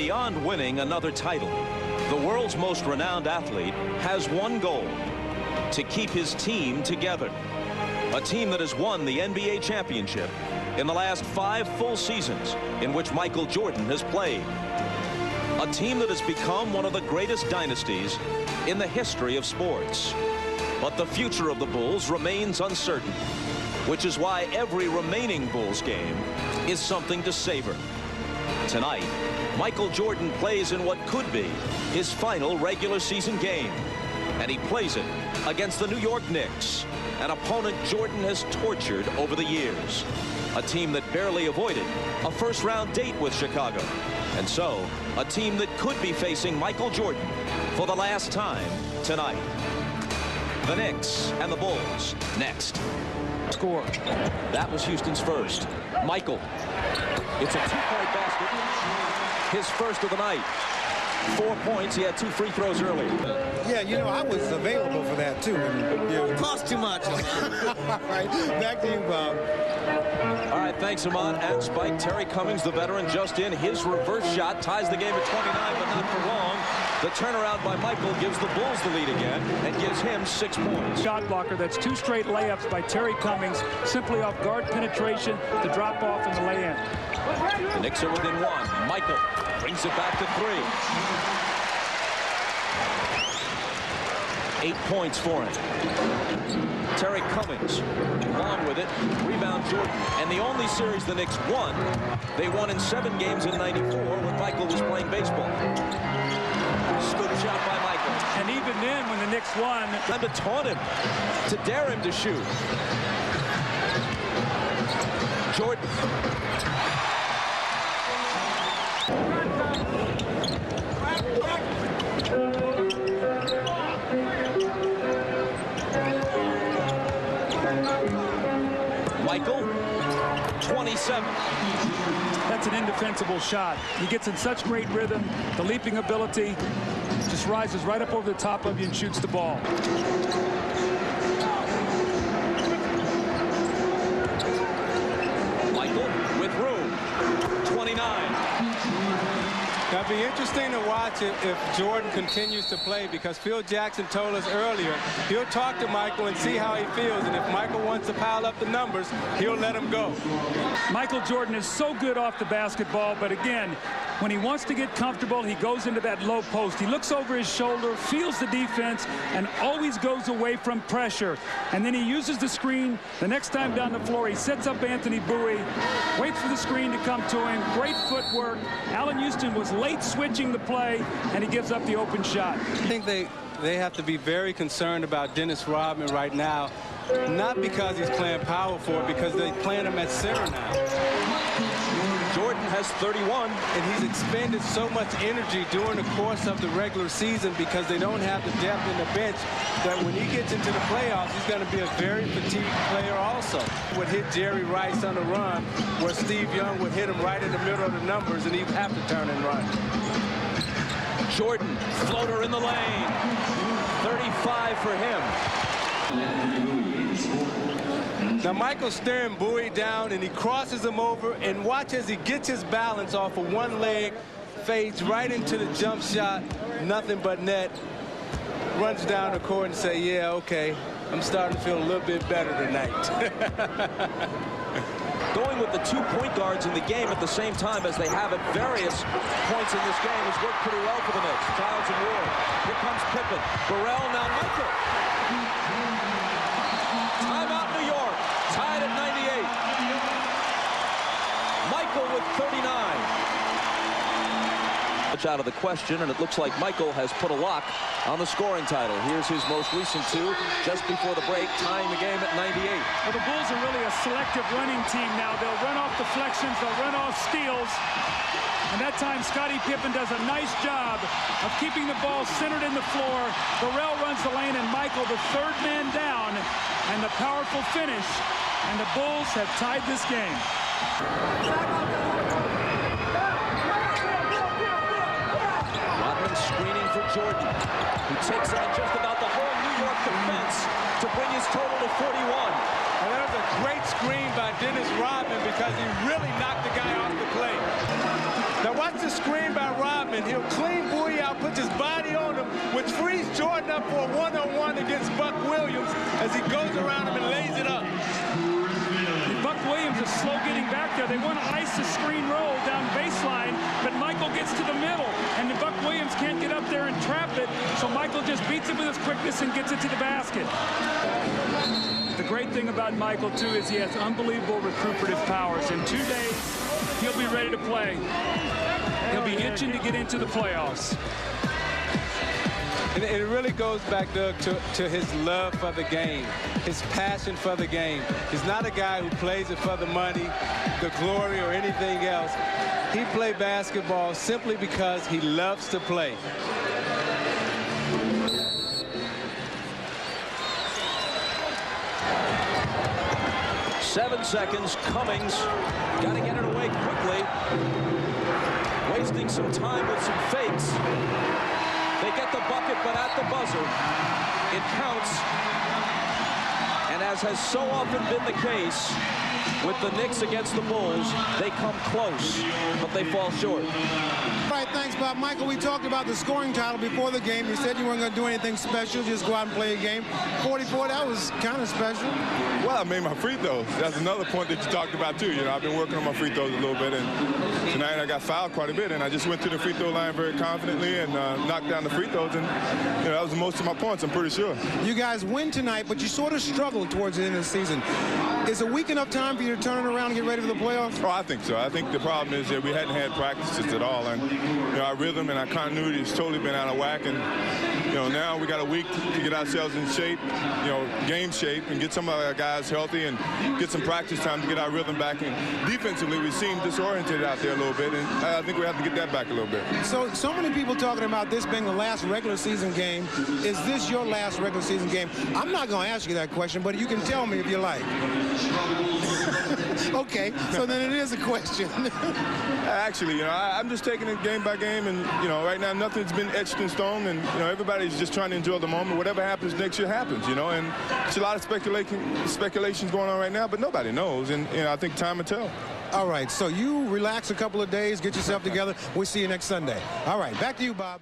Beyond winning another title, the world's most renowned athlete has one goal: to keep his team together. A team that has won the NBA championship in the last 5 full seasons in which Michael Jordan has played. A team that has become one of the greatest dynasties in the history of sports. But the future of the Bulls remains uncertain, which is why every remaining Bulls game is something to savor. Tonight, Michael Jordan plays in what could be his final regular season game, and he plays it against the New York Knicks, an opponent Jordan has tortured over the years, a team that barely avoided a first-round date with Chicago, and so a team that could be facing Michael Jordan for the last time tonight. The Knicks and the Bulls next. Score. That was Houston's first. Michael. It's a 2-point basket. His first of the night. 4 points. He had 2 free throws earlier. Yeah, you know, I was available for that, too. It cost too much. All right, back to you, Bob. All right, thanks, Ahmad. And Spike, Terry Cummings, the veteran, just in. His reverse shot ties the game at 29, but not for long. The turnaround by Michael gives the Bulls the lead again and gives him 6 points. Shot blocker. That's 2 straight layups by Terry Cummings, simply off guard penetration to drop off in the lay-in. The Knicks are within 1. Michael brings it back to 3. 8 points for him. Terry Cummings along with it. Rebound Jordan. And the only series the Knicks won, they won in 7 games in '94 when Michael was playing baseball. Scoop shot by Michael. And even then, when the Knicks won, time to taunt him, to dare him to shoot. Jordan. Michael, 27. That's an indefensible shot. He gets in such great rhythm. The leaping ability just rises right up over the top of you and shoots the ball. Michael with room. 29. Now, it'll be interesting to watch if Jordan continues to play, because Phil Jackson told us earlier he'll talk to Michael and see how he feels, and if Michael wants to pile up the numbers, he'll let him go. Michael Jordan is so good off the basketball, but again, when he wants to get comfortable, he goes into that low post. He looks over his shoulder, feels the defense, and always goes away from pressure. And then he uses the screen. The next time down the floor, he sets up Anthony Bowie, waits for the screen to come to him. Great footwork. Allen Houston was late switching the play, and he gives up the open shot. I think they have to be very concerned about Dennis Rodman right now, not because he's playing power forward, because they're playing him at center now. Jordan has 31. And he's expended so much energy during the course of the regular season because they don't have the depth in the bench, that when he gets into the playoffs, he's going to be a very fatigued player also. Would hit Jerry Rice on the run, where Steve Young would hit him right in the middle of the numbers, and he'd have to turn and run. Jordan, floater in the lane. 35 for him. Now Michael's staring Bowie down, and he crosses him over, and watch as he gets his balance off of one leg, fades right into the jump shot, nothing but net, runs down the court and say, yeah, okay, I'm starting to feel a little bit better tonight. Going with the 2 point guards in the game at the same time as they have at various points in this game has worked pretty well for the Knicks. Childs and Ward. Here comes Pippen. Burrell, now Michael. Timeout New York. Tied at 98. Michael with 39. Much out of the question, and it looks like Michael has put a lock on the scoring title. Here's his most recent 2 just before the break, tying the game at 98. Well, the Bulls are really a selective running team now. They'll run off deflections, they'll run off steals. And that time, Scottie Pippen does a nice job of keeping the ball centered in the floor. Burrell runs the lane, and Michael, the 3rd man down, and the powerful finish. And the Bulls have tied this game. Rodman screening for Jordan, who takes on just about the whole New York defense to bring his total to 41. And that was a great screen by Dennis Rodman because he really knocked the guy off the play. Now watch the screen by Rodman. He'll clean Bowie out, puts his body on him, which frees Jordan up for a one-on-one against Buck Williams as he goes around him and lays it up. Buck Williams is slow getting back there. They want to ice the screen roll down baseline, but Michael gets to the middle, and Buck Williams can't get up there and trap it, so Michael just beats it with his quickness and gets it to the basket. The great thing about Michael, too, is he has unbelievable recuperative powers. In 2 days, he'll be ready to play. He'll be itching to get into the playoffs. And it really goes back, Doug, to his love for the game, his passion for the game. He's not a guy who plays it for the money, the glory, or anything else. He plays basketball simply because he loves to play. Seven seconds. Cummings got to get it away quickly. Wasting some time with some fakes. They get the bucket, but at the buzzer, it counts. And as has so often been the case with the Knicks against the Bulls, they come close, but they fall short. All right, thanks, Bob. Michael, we talked about the scoring title before the game. You said you weren't going to do anything special, just go out and play a game. 44, that was kind of special. Well, I made my free throws. That's another point that you talked about, too. You know, I've been working on my free throws a little bit, and tonight I got fouled quite a bit, and I just went to the free throw line very confidently and knocked down the free throws, and you know, that was most of my points, I'm pretty sure. You guys win tonight, but you sort of struggled towards the end of the season. Is a week enough time for you to turn it around and get ready for the playoffs? Oh, I think so. I think the problem is that we hadn't had practices at all, and you know, our rhythm and our continuity has totally been out of whack, and you know, now we got a week to get ourselves in shape, you know, game shape, and get some of our guys healthy and get some practice time to get our rhythm back. And defensively, we seem disoriented out there a little bit, and I think we have to get that back a little bit. So many people talking about this being the last regular season game. Is this your last regular season game? I'm not going to ask you that question, but you can tell me if you like. Okay, so then it is a question. Actually, you know, I'm just taking it game by game, and you know, right now nothing's been etched in stone, and you know, everybody's just trying to enjoy the moment. Whatever happens next year happens, you know, and there's a lot of speculations going on right now, but nobody knows, and you know, I think time will tell. All right, so you relax a couple of days, get yourself together. We'll see you next Sunday. All right, back to you, Bob.